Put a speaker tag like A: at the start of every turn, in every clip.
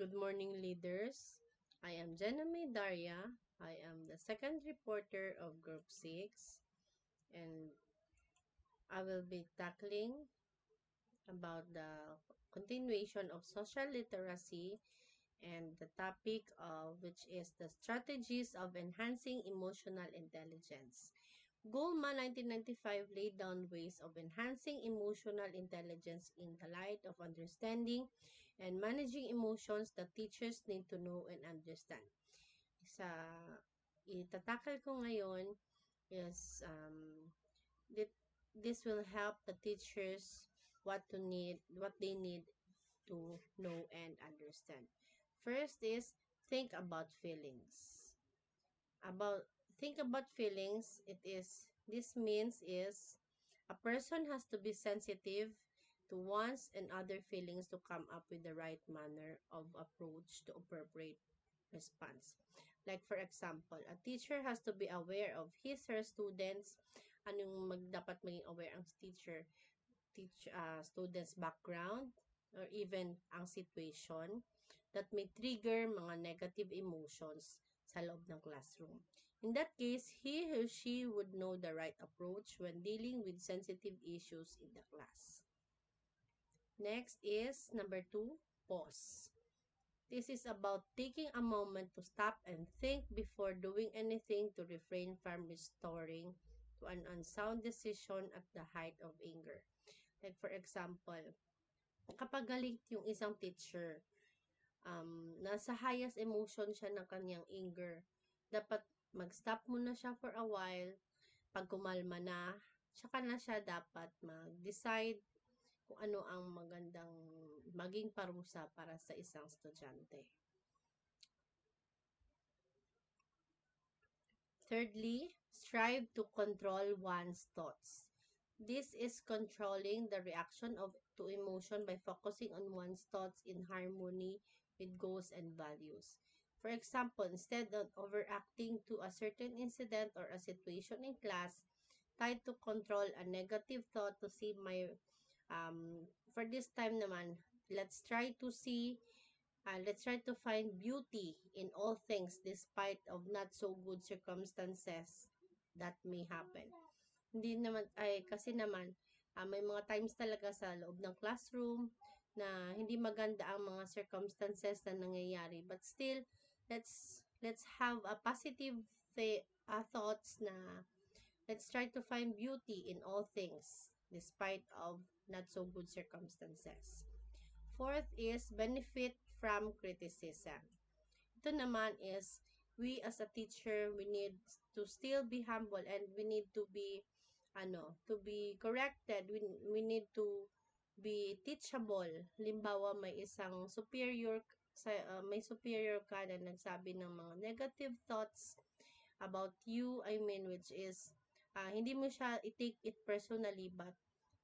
A: Good morning, leaders. I am Janame Daria. I am the second reporter of Group 6, and I will be tackling about the continuation of social literacy and the topic of which is the strategies of enhancing emotional intelligence. Goleman 1995 laid down ways of enhancing emotional intelligence in the light of understanding and managing emotions that teachers need to know and understand. Sa itatakal ko ngayon is this will help the teachers what they need to know and understand. First is think about feelings. About think about feelings, this means is a person has to be sensitive to one's and other feelings to come up with the right manner of approach to appropriate response. Like for example, a teacher has to be aware of his or her students. Dapat maging aware ang teacher, students' background, or even ang situation that may trigger mga negative emotions sa loob ng classroom. In that case, he or she would know the right approach when dealing with sensitive issues in the class. Next is number 2, pause. This is about taking a moment to stop and think before doing anything to refrain from restoring to an unsound decision at the height of anger. Like for example, kapag galit yung isang teacher, nasa highest emotion siya ng kanyang anger, dapat mag-stop muna siya for a while. Pag kumalma na, tsaka na siya dapat mag-decide kung ano ang magandang maging parusa para sa isang estudyante. Thirdly, strive to control one's thoughts. This is controlling the reaction to emotion by focusing on one's thoughts in harmony with goals and values. For example, instead of overacting to a certain incident or a situation in class, try to control a negative thought to see for this time naman, let's try to find beauty in all things despite of not so good circumstances that may happen. Hindi naman, kasi naman, may mga times talaga sa loob ng classroom na hindi maganda ang mga circumstances na nangyayari. But still, let's have a positive thoughts na let's try to find beauty in all things despite of not so good circumstances. Fourth is benefit from criticism. Ito naman is we as a teacher, we need to still be humble and we need to be corrected. We need to be teachable. Limbawa may isang may superior ka na nagsabi ng mga negative thoughts about you, which is hindi mo siya i-take it personally, but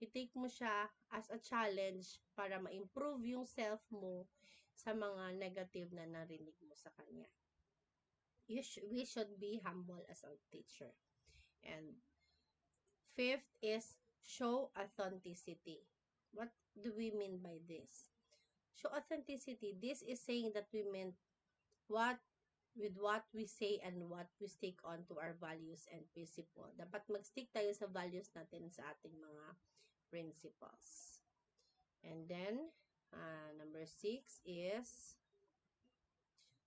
A: i-take mo siya as a challenge para ma-improve yung self mo sa mga negative na narinig mo sa kanya. We should be humble as a teacher. And fifth is show authenticity. What do we mean by this? Show authenticity. This is saying that we meant what we say and what we stick on to our values and principle. Dapat mag-stick tayo sa values natin sa ating mga principles. And then, number 6 is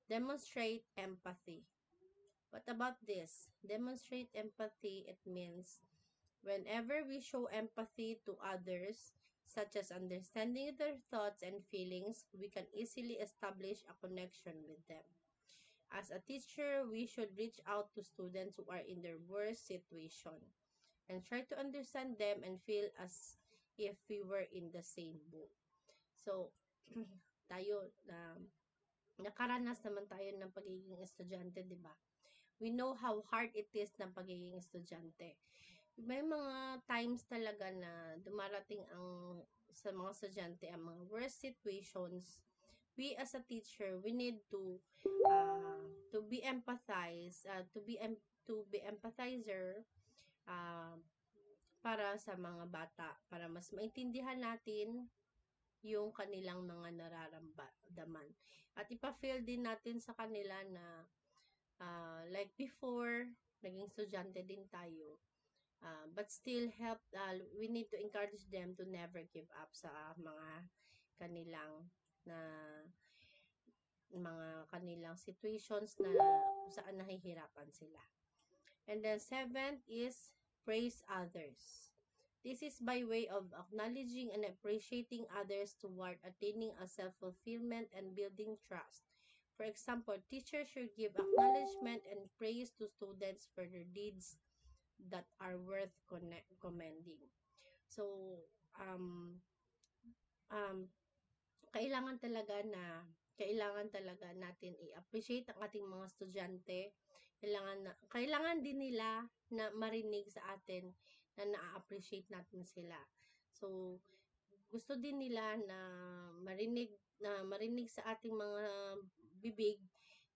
A: demonstrate empathy. What about this? Demonstrate empathy, it means whenever we show empathy to others, such as understanding their thoughts and feelings, we can easily establish a connection with them. As a teacher, we should reach out to students who are in their worst situation and try to understand them and feel as if we were in the same boat. So, tayo, nakaranas naman tayo ng pagiging estudyante, di ba? We know how hard it is ng pagiging estudyante. May mga times talaga na dumarating sa mga estudyante ang mga worst situations. We as a teacher, we need to be empathizer para sa mga bata, para mas maintindihan natin yung kanilang mga nararamdaman. At ipa-feel din natin sa kanila na like before, naging estudyante din tayo. But still we need to encourage them to never give up sa kanilang na kanilang situations na kung saan nahihirapan sila. And then seventh is praise others. This is by way of acknowledging and appreciating others toward attaining a self-fulfillment and building trust. For example, teachers should give acknowledgement and praise to students for their deeds that are worth commending. So, um, kailangan talaga natin i-appreciate ang ating mga estudyante. Kailangan din nila na marinig sa atin na na-appreciate natin sila. So, gusto din nila na marinig sa ating mga bibig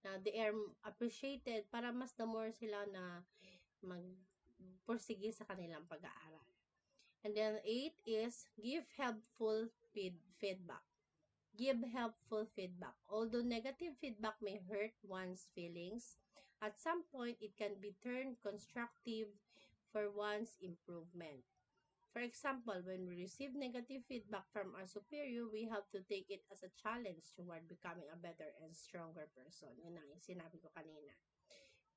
A: na they are appreciated para mas the more sila na magpursige sa kanilang pag-aaral. And then 8 is give helpful feedback. Give helpful feedback. Although negative feedback may hurt one's feelings, at some point it can be turned constructive for one's improvement. For example, when we receive negative feedback from our superior, we have to take it as a challenge toward becoming a better and stronger person. Yun ang sinabi ko kanina.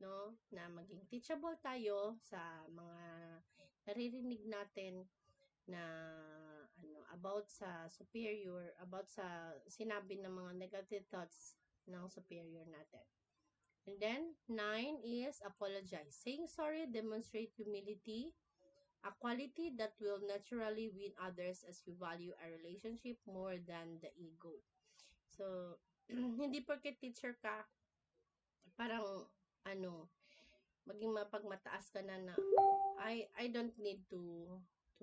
A: No? Na maging teachable tayo sa mga naririnig natin na about sa superior, about sa sinabi ng mga negative thoughts ng superior natin. And then 9 is apologize. Saying sorry demonstrate humility, a quality that will naturally win others as we value our relationship more than the ego. So, hindi porket teacher ka, parang maging mapagmataas ka na I don't need to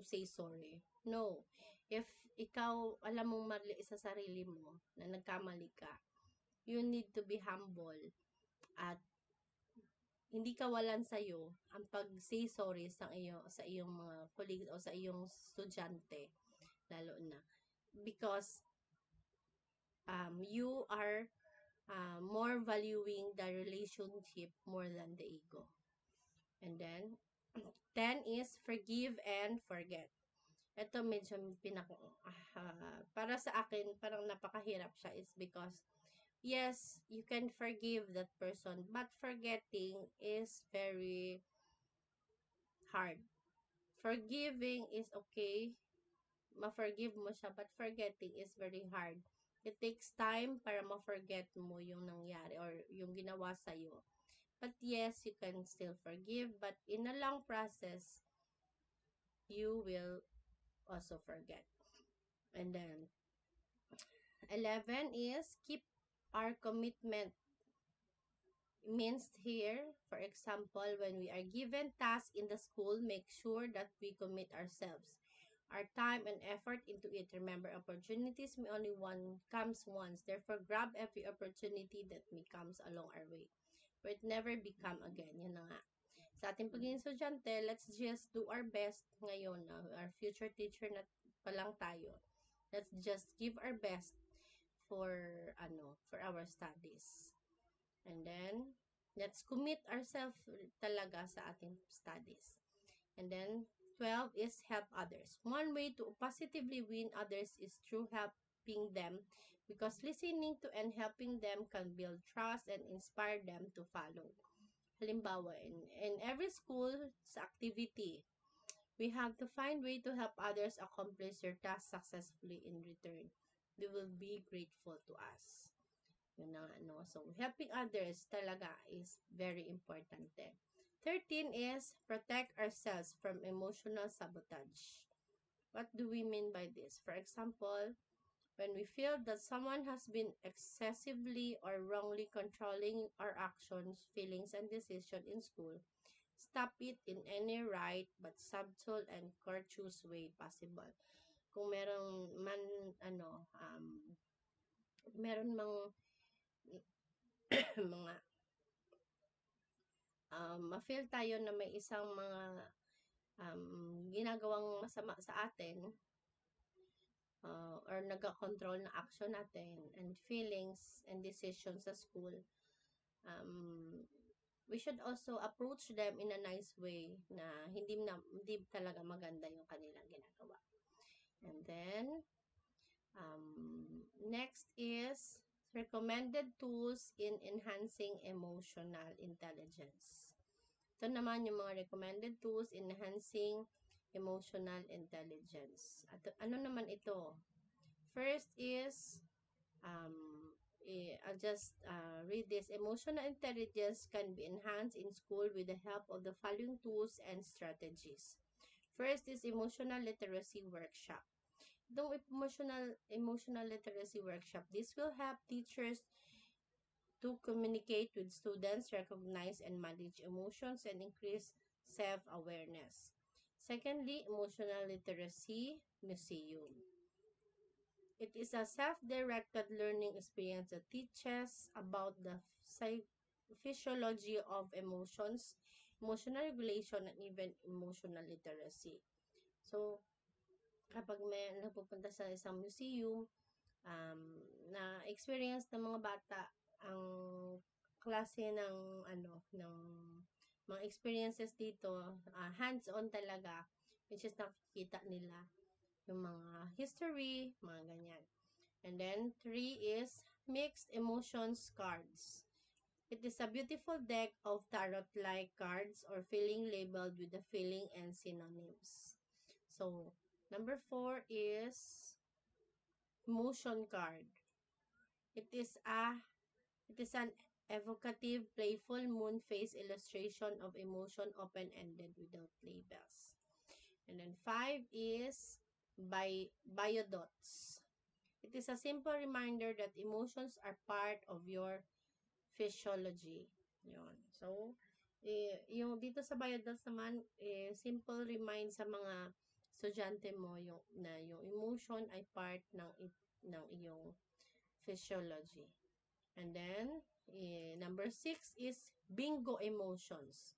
A: say sorry. No. If ikaw alam mong mali sa sarili mo na nagkamali ka, you need to be humble at hindi kawalan sa'yo ang pag-say sorry sa iyong mga colleagues o sa iyong estudyante lalo na because you are more valuing the relationship more than the ego. And then 10 is forgive and forget. Ito medyo para sa akin parang napakahirap siya is because yes, you can forgive that person, but forgetting is very hard. Forgiving is okay, ma-forgive mo siya, but forgetting is very hard. It takes time para ma-forget mo yung nangyari or yung ginawa sa'yo. But yes, you can still forgive, but in a long process, you will also forget. And then 11 is keep our commitment. Means here, for example, when we are given tasks in the school, make sure that we commit ourselves, our time and effort into it. Remember, opportunities may only comes once. Therefore, grab every opportunity that may comes along our way. For it never become again. Yan na nga. Sa ating pagiging estudyante, let's just do our best ngayon. Our future teacher na pa lang tayo. Let's just give our best for our studies. And then, let's commit ourselves talaga sa ating studies. And then, 12 is help others. One way to positively win others is through helping them because listening to and helping them can build trust and inspire them to follow. Halimbawa, in every school sa activity, we have to find way to help others accomplish their task successfully in return. They will be grateful to us. Yun na nga, So, helping others talaga is very important din. 13 is protect ourselves from emotional sabotage. What do we mean by this? For example, when we feel that someone has been excessively or wrongly controlling our actions, feelings, and decisions in school, stop it in any right but subtle and courteous way possible. Kung meron mang mga ma-feel tayo na may isang mga ginagawang masama sa atin, or nag-control ng action natin and feelings and decisions sa school, we should also approach them in a nice way na hindi talaga maganda yung kanilang ginagawa. And then, next is recommended tools in enhancing emotional intelligence. Ito naman yung mga recommended tools in enhancing emotional intelligence. At ano naman ito? First is, I'll just read this. Emotional intelligence can be enhanced in school with the help of the following tools and strategies. First is emotional literacy workshop. Itong emotional literacy workshop, this will help teachers to communicate with students, recognize and manage emotions, and increase self-awareness. Secondly, emotional literacy museum. It is a self-directed learning experience that teaches about the physiology of emotions, emotional regulation, and even emotional literacy. So, kapag may napupunta sa isang museum, na-experience ng mga bata ang klase ng mga experiences dito, hands-on talaga, which is nakikita nila yung mga history, mga ganyan. And then, 3 is mixed emotions cards. It is a beautiful deck of tarot-like cards or feeling labeled with the feeling and synonyms. So, number 4 is emotion card. It is an evocative, playful moon face illustration of emotion open-ended without labels. And then 5 is biodots. It is a simple reminder that emotions are part of your physiology. Yun. So, yung dito sa biodots naman, simple remind sa mga estudyante mo yung emotion ay part ng iyong physiology. And then, number 6 is bingo emotions.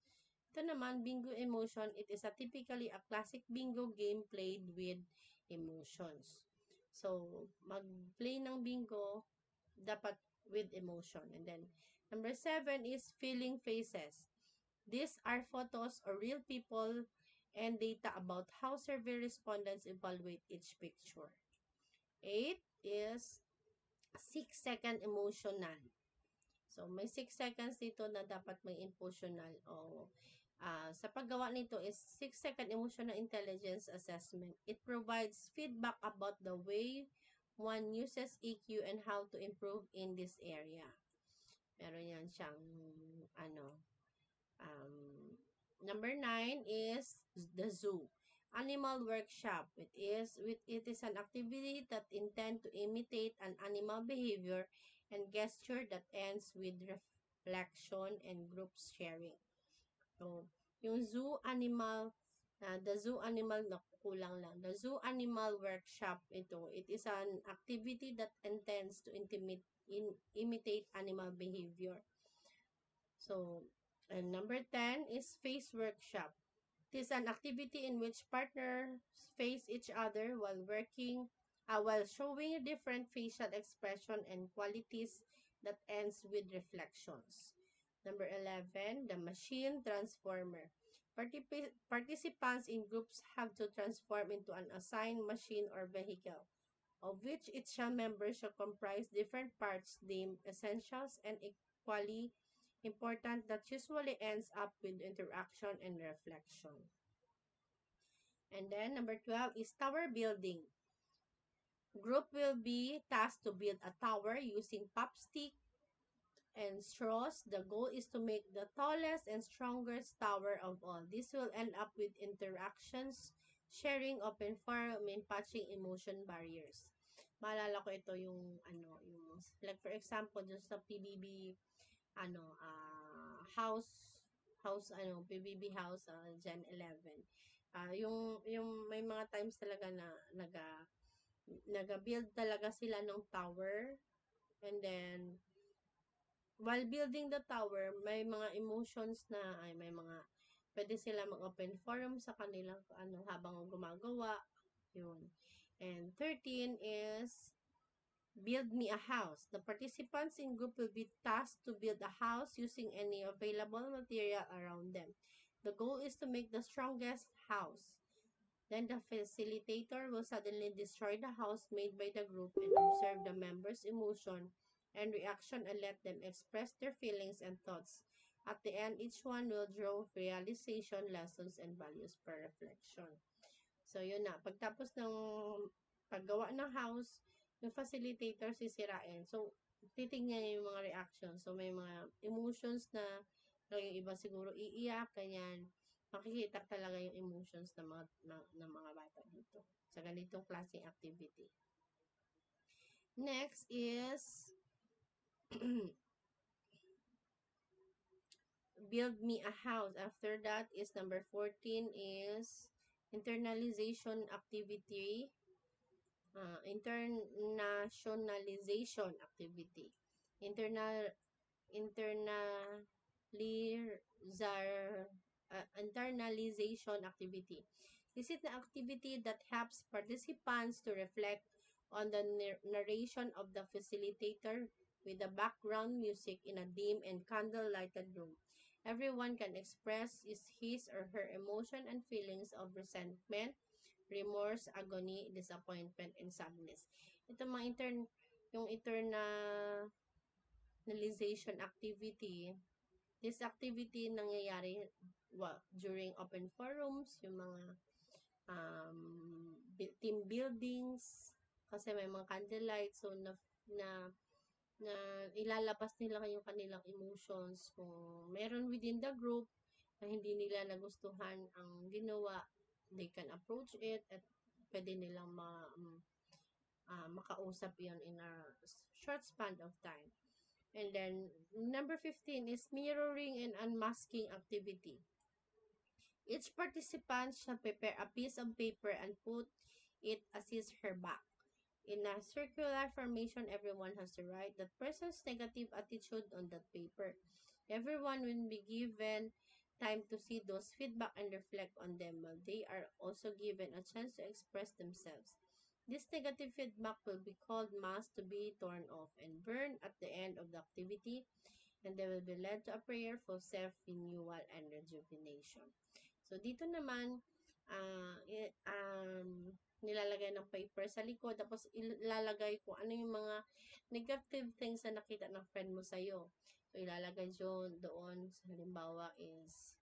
A: Ito naman, bingo emotion, it is typically a classic bingo game played with emotions. So, mag-play ng bingo, dapat with emotion. And then, number 7 is feeling faces. These are photos or real people and data about how survey respondents evaluate each picture. 8 is 6-second emotional. So, may 6 seconds dito na dapat may emotional o sa paggawa nito is 6-second emotional intelligence assessment. It provides feedback about the way one uses EQ and how to improve in this area. Meron yan siyang number 9 is the zoo. Animal workshop. It is an activity that intend to imitate an animal behavior and gesture that ends with reflection and group sharing. So, yung the zoo animal, kulang lang. The zoo animal workshop, it is an activity that intends to imitate animal behavior. So, and number 10 is face workshop. It is an activity in which partners face each other while showing different facial expression and qualities that ends with reflections. Number 11, the machine transformer. Participants in groups have to transform into an assigned machine or vehicle, of which each member shall comprise different parts deemed essentials and equally important that usually ends up with interaction and reflection. And then number 12 is tower building. Group will be tasked to build a tower using popstick and straws. The goal is to make the tallest and strongest tower of all. This will end up with interactions, sharing, open forum, and patching emotion barriers. Maalala ko ito yung like for example, just sa PBB PBB house Gen 11. Yung may mga times talaga na naga-build talaga sila ng tower, and then while building the tower, may mga emotions may mga pwede sila mag-open forum sa kanilang habang gumagawa, yun. And 13 is build me a house. The participants in group will be tasked to build a house using any available material around them. The goal is to make the strongest house. Then the facilitator will suddenly destroy the house made by the group and observe the members' emotion and reaction and let them express their feelings and thoughts. At the end, each one will draw realization, lessons, and values per reflection. So, yun na. Pagtapos ng paggawa ng house, yung facilitator sisirain. So, titingnan niya yung mga reactions. So, may mga emotions na yung iba siguro iiyak, ganyan. Makikita talaga yung emotions ng mga bata dito sa ganitong klaseng activity. Next is build me a house. After that is number 14 is internalization activity. Internationalization activity. Internalization activity. This is the activity that helps participants to reflect on the narration of the facilitator with the background music in a dim and candle-lighted room. Everyone can express his or her emotion and feelings of resentment, remorse, agony, disappointment, and sadness. Ito yung internalization activity. This activity nangyayari during open forums, yung mga team buildings, kasi may mga candlelight, so na ilalabas nila yung kanilang emotions. Kung meron within the group na hindi nila nagustuhan ang ginawa, they can approach it at pwede nilang makausap yon in a short span of time. And then, number 15 is mirroring and unmasking activity. Each participant shall prepare a piece of paper and put it as his her back. In a circular formation, everyone has to write that person's negative attitude on that paper. Everyone will be given time to see those feedback and reflect on them, while they are also given a chance to express themselves. This negative feedback will be called mask to be torn off and burned at the end of the activity, and they will be led to a prayer for self-renewal and rejuvenation. So, dito naman, nilalagay ng paper sa likod, tapos ilalagay kung ano yung mga negative things na nakita ng friend mo sa'yo. So, ilalagay doon, halimbawa is,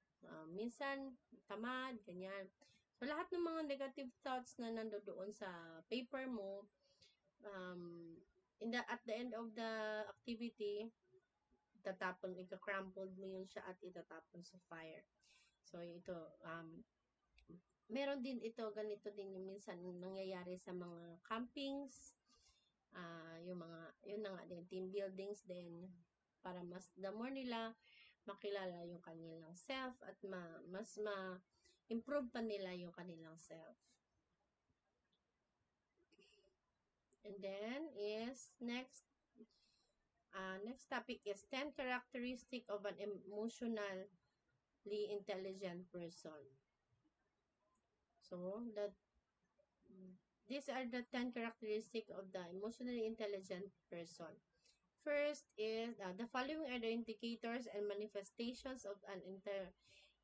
A: minsan, tamad, ganyan. So, lahat ng mga negative thoughts na nandoon sa paper mo, at the end of the activity, ika-crumpled mo yun siya at itatapon sa fire. So, ito, meron din ito, ganito din yung minsan nangyayari sa mga campings, yun na nga din, team buildings din, para mas, the more nila makilala yung kanilang self at mas ma-improve pa nila yung kanilang self. And then is next topic is 10 characteristics of an emotionally intelligent person. So, these are the 10 characteristics of the emotionally intelligent person. First is, the following are the indicators and manifestations of an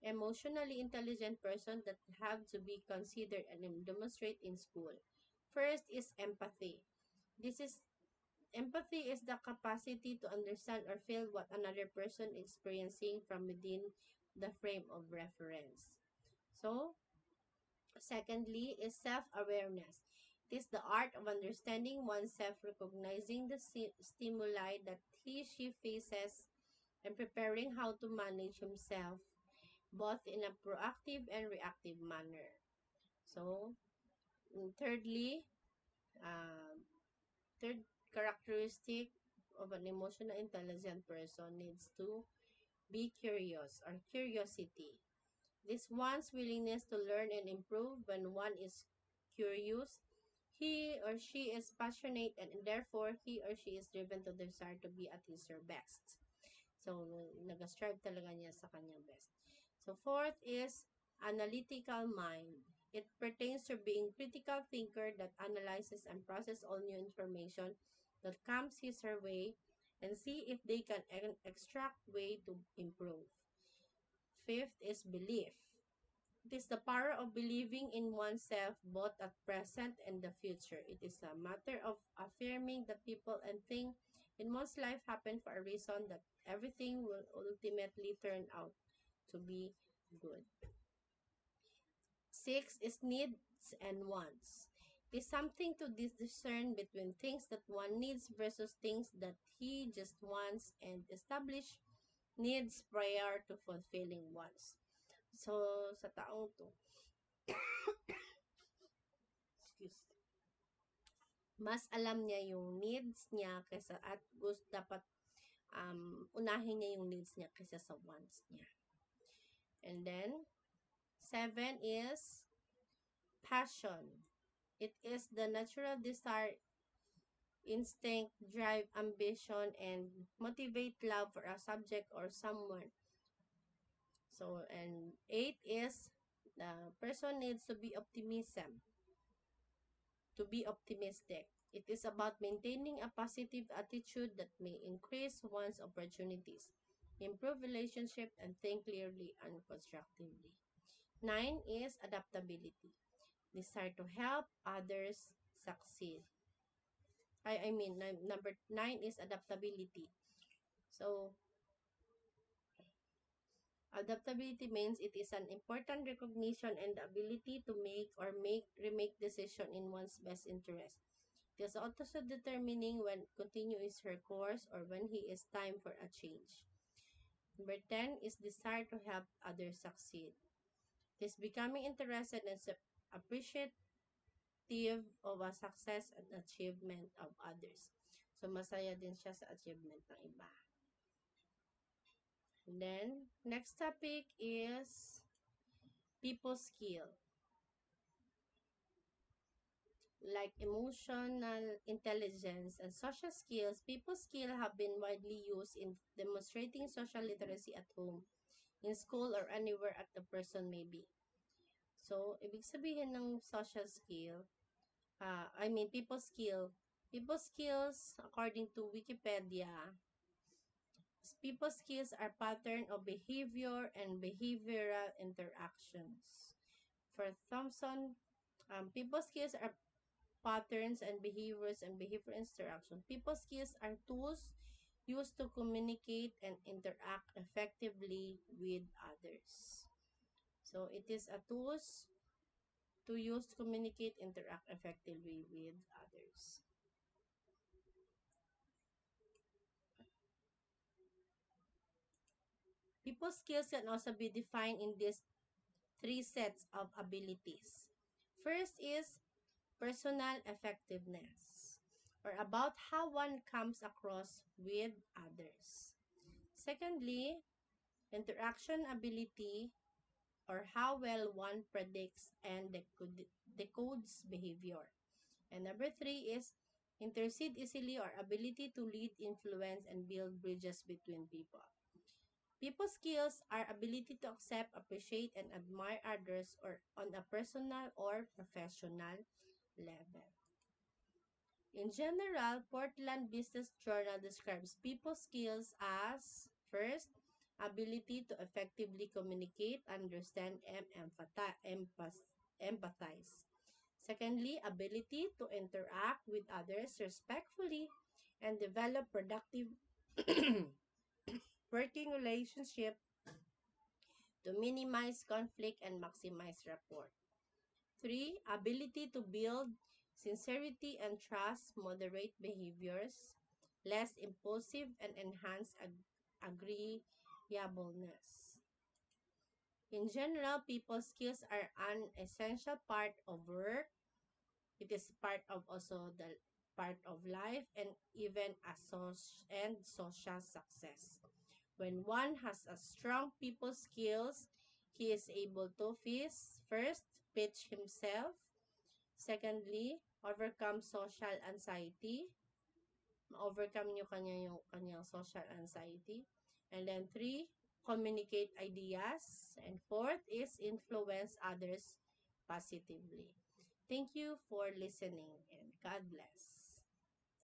A: emotionally intelligent person that have to be considered and demonstrated in school. First is empathy. Empathy is the capacity to understand or feel what another person is experiencing from within the frame of reference. So, secondly is self-awareness. It is the art of understanding oneself, recognizing the stimuli that she faces, and preparing how to manage himself, both in a proactive and reactive manner. So, thirdly, third characteristic of an emotional intelligent person needs to be curious or curiosity. This one's willingness to learn and improve. When one is curious, he or she is passionate and therefore he or she is driven to desire to be at his or best. So, nag-strive talaga niya sa kanyang best. So, fourth is analytical mind. It pertains to being critical thinker that analyzes and processes all new information that comes his her way and see if they can extract way to improve. Fifth is belief. It is the power of believing in oneself both at present and the future. It is a matter of affirming that people and things in one's life happen for a reason, that everything will ultimately turn out to be good. Six is needs and wants. It is something to discern between things that one needs versus things that he just wants and establish needs prior to fulfilling wants. So, sa taong to, excuse, mas alam niya yung needs niya kaysa at gusto dapat unahin niya yung needs niya kaysa sa wants niya. And then, seven is passion. It is the natural desire, instinct, drive, ambition, and motivate love for a subject or someone. So, and eight is the person needs to be optimistic. It is about maintaining a positive attitude that may increase one's opportunities, improve relationship, and think clearly and constructively. Nine is adaptability. Desire to help others succeed. Number nine is adaptability. So, adaptability means it is an important recognition and the ability to remake decision in one's best interest. It is also determining when continue is her course or when he is time for a change. Number 10 is desire to help others succeed. It is becoming interested and appreciative of a success and achievement of others. So, masaya din siya sa achievement ng iba. And then, next topic is people skill. Like emotional intelligence and social skills, people skill have been widely used in demonstrating social literacy at home, in school, or anywhere at the person may be. So, ibig sabihin ng social skill, people skills, according to Wikipedia, people skills are pattern of behavior and behavioral interactions. For Thompson, people skills are patterns and behaviors and behavior instruction. People skills are tools used to communicate and interact effectively with others. So it is a tools to use to communicate, interact effectively with others. People skills can also be defined in these three sets of abilities. First is personal effectiveness, or about how one comes across with others. Secondly, interaction ability, or how well one predicts and decodes behavior. And number three is intercede easily, or ability to lead, influence, and build bridges between people. People skills are ability to accept, appreciate, and admire others or on a personal or professional level. In general, Portland Business Journal describes people skills as first, ability to effectively communicate, understand, and empathize. Secondly, ability to interact with others respectfully and develop productive working relationship to minimize conflict and maximize rapport. 3. Ability to build sincerity and trust, moderate behaviors, less impulsive, and enhance agreeableness. In general, people skills are an essential part of work. It is part of also the part of life and even social success. When one has a strong people skills, he is able to first pitch himself. Secondly, overcome social anxiety. Overcome yung kanyang social anxiety. And then 3, communicate ideas. And 4th is influence others positively. Thank you for listening and God bless.